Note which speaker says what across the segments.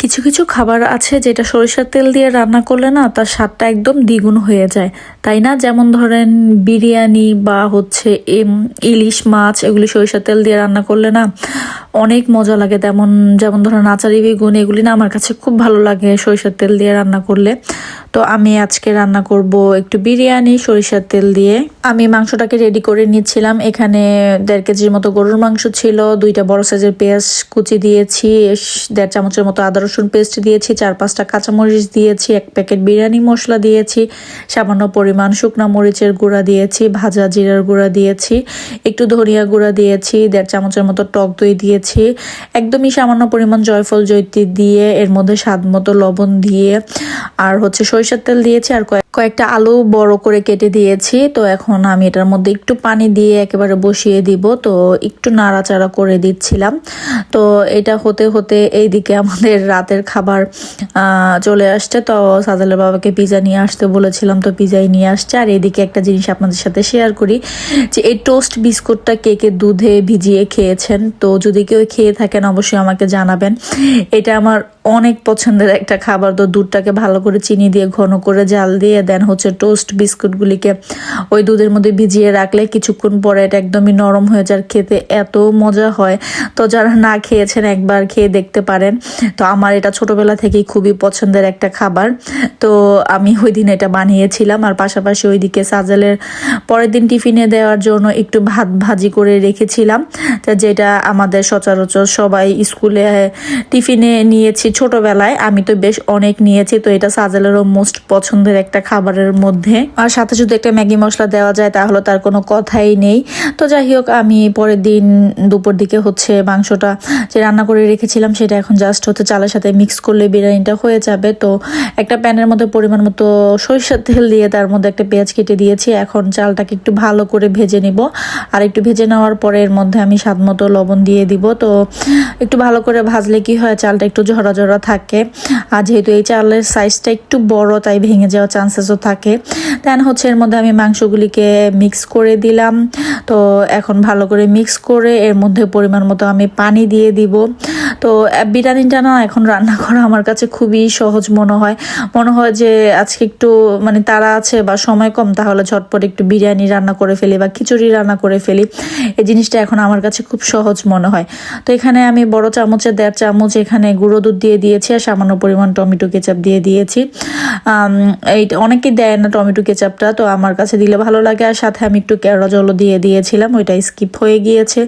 Speaker 1: কিছু কিছু খাবার আছে যেটা সরিষার তেল দিয়ে রান্না করলে না তার স্বাদটা একদম দ্বিগুণ হয়ে যায়, তাই না? যেমন ধরেন বিরিয়ানি বা হচ্ছে ইলিশ মাছ, এগুলি সরিষার তেল দিয়ে রান্না করলে না অনেক মজা লাগে। যেমন ধরেন আচারি বেগুন, এগুলি না আমার কাছে খুব ভালো লাগে সরিষার তেল দিয়ে রান্না করলে। তো আমি আজকে রান্না করব একটু বিরিয়ানি সরিষার তেল দিয়ে। আমি মাংসটাকে রেডি করে নিচ্ছিলাম। এখানে 1.5 কেজির মতো গরুর মাংস ছিল, 2টা বড় সাইজের পেঁয়াজ কুচি দিয়েছি, 1.5 চামচের মতো আদা রসুন পেস্ট দিয়েছি, 4-5টা কাঁচামরিচ দিয়েছি, 1 প্যাকেট বিরিয়ানি মশলা দিয়েছি, সামান্য পরিমাণ শুকনা মরিচের গুঁড়া দিয়েছি, ভাজা জিরার গুঁড়া দিয়েছি, একটু ধনিয়া গুঁড়া দিয়েছি, 1.5 চামচের মতো টক দই দিয়েছি, একদমই সামান্য পরিমাণ জয়ফল জয়িত্রী দিয়ে, এর মধ্যে স্বাদ মতো লবণ দিয়ে, আর হচ্ছে সরিষার তেল দিয়েছি, আর কয়েকটা আলু বড় করে কেটে দিয়েছি। তো এখন আমি এটার মধ্যে একটু পানি দিয়ে একেবারে বসিয়ে দিব। তো একটু নাড়াচাড়া করে দিচ্ছিলাম। তো এটা হতে হতে এইদিকে আমাদের রাতের খাবার চলে আসছে। তো সাজালের বাবাকে পিজা নিয়ে আসতে বলেছিলাম, তো পিজাই নিয়ে আসছে। আর এদিকে একটা জিনিস আপনাদের সাথে শেয়ার করি, যে এই টোস্ট বিস্কুটটা কে কে দুধে ভিজিয়ে খেয়েছেন? তো যদি কেউ খেয়ে থাকেন অবশ্যই আমাকে জানাবেন। এটা আমার অনেক পছন্দের একটা খাবার। তো দুধটাকে ভালো করে চিনি দিয়ে ঘন করে জাল দিয়ে দেন হচ্ছে টোস্ট বিস্কুটগুলিকে ওই দুধের মধ্যে ভিজিয়ে রাখলে কিছুক্ষণ পরে এটা একদমই নরম হয়ে যায়, খেতে এত মজা হয়। তো যারা না খেয়েছেন একবার খেয়ে দেখতে পারেন। তো আমার এটা ছোটবেলা থেকেই খুবই পছন্দের একটা খাবার। তো আমি ওই দিন এটা বানিয়েছিলাম। আর পাশাপাশি ওইদিকে সাজালের পরের দিন টিফিনে দেওয়ার জন্য একটু ভাত ভাজি করে রেখেছিলাম, যেটা আমাদের সচরাচর সবাই স্কুলে টিফিনে নিয়েছি ছোটবেলায়। আমি তো বেশ অনেক নিয়েছি। তো এটা সাজালেরও মোস্ট পছন্দের একটা খাবারের মধ্যে। আর সাথে যদি একটা ম্যাগি মশলা দেওয়া যায় তাহলে তার কোনো কথাই নেই। তো যাই হোক, আমি পরের দিন দুপুর দিকে হচ্ছে মাংসটা যে রান্না করে রেখেছিলাম সেটা এখন জাস্ট হচ্ছে চালের সাথে মিক্স করলে বিরিয়ানিটা হয়ে যাবে। তো একটা প্যানের মধ্যে পরিমাণ মতো সরিষার তেল দিয়ে তার মধ্যে একটা পেঁয়াজ কেটে দিয়েছি। এখন চালটাকে একটু ভালো করে ভেজে নিব। আর একটু ভেজে নেওয়ার পরে এর মধ্যে আমি স্বাদ মতো লবণ দিয়ে দিব। তো একটু ভালো করে ভাজলে কি হয়, চালটা একটু ঝরা ঝরা থাকে। আর যেহেতু এই চালের সাইজটা একটু বড়, তাই ভেঙে যাওয়ার চান্সেসও থাকে। দেন হচ্ছে এর মধ্যে আমি মাংসগুলিকে মিক্স করে দিলাম। তো এখন ভালো করে মিক্স করে এর মধ্যে পরিমাণ মতো আমি পানি দিয়ে দিব। তো বিরিয়ানিটা না এখন রান্না করা আমার কাছে খুবই সহজ মনে হয় যে আজকে একটু মানে তাড়া আছে বা সময় কম, তাহলে ঝটপট একটু বিরিয়ানি রান্না করে ফেলি বা খিচুড়ি রান্না করে ফেলি। এই জিনিসটা এখন আমার কাছে খুব সহজ মনে হয়। তো এখানে আমি বড় চামচের 1.5 চামচ এখানে গুঁড়ো দুধ দিয়ে দিয়েছি, আর সামান্য পরিমাণ টমেটো কেচাপ দিয়ে দিয়েছি। এইটা অনেকে দেয় না টমেটো কেচাপটা, তো আমার কাছে দিলে ভালো লাগে। আর সাথে আমি একটু কেওড়া জলও দিয়ে দিয়েছিলাম, ওইটা স্কিপ হয়ে গিয়েছে।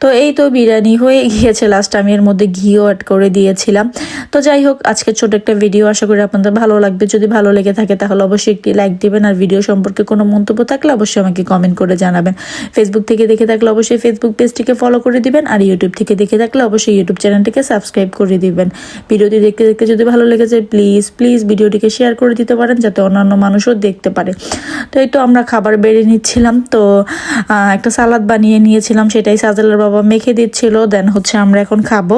Speaker 1: তো এই তো বিরিয়ানি হয়ে গিয়েছে। লাস্ট আমি এর মধ্যে ঘিও অ্যাড করে দিয়েছিলাম। তো যাই হোক, আজকে ছোট একটা ভিডিও, আশা করি আপনাদের ভালো লাগবে। যদি ভালো লেগে থাকে তাহলে অবশ্যই একটি লাইক দিবেন। আর ভিডিও সম্পর্কে কোনো মন্তব্য থাকলে অবশ্যই আমাকে কমেন্ট করে জানাবেন। ফেসবুক থেকে দেখে থাকলে অবশ্যই ফেসবুক পেজটিকে ফলো করে দিবেন। আর ইউটিউব থেকে দেখে থাকলে অবশ্যই ইউটিউব চ্যানেলটিকে সাবস্ক্রাইব করে দিবেন। ভিডিওটি দেখতে দেখতে যদি ভালো লেগেছে প্লিজ ভিডিওটিকে শেয়ার করে দিতে পারেন, যাতে অন্যান্য মানুষও দেখতে পারে। তো এই তো আমরা খাবার বেড়ে নিচ্ছিলাম। তো একটা সালাদ বানিয়ে নিয়েছিলাম, সেটাই সাজালের বাবা মেখে দিচ্ছিল। দেন হচ্ছে আমরা এখন খাবো।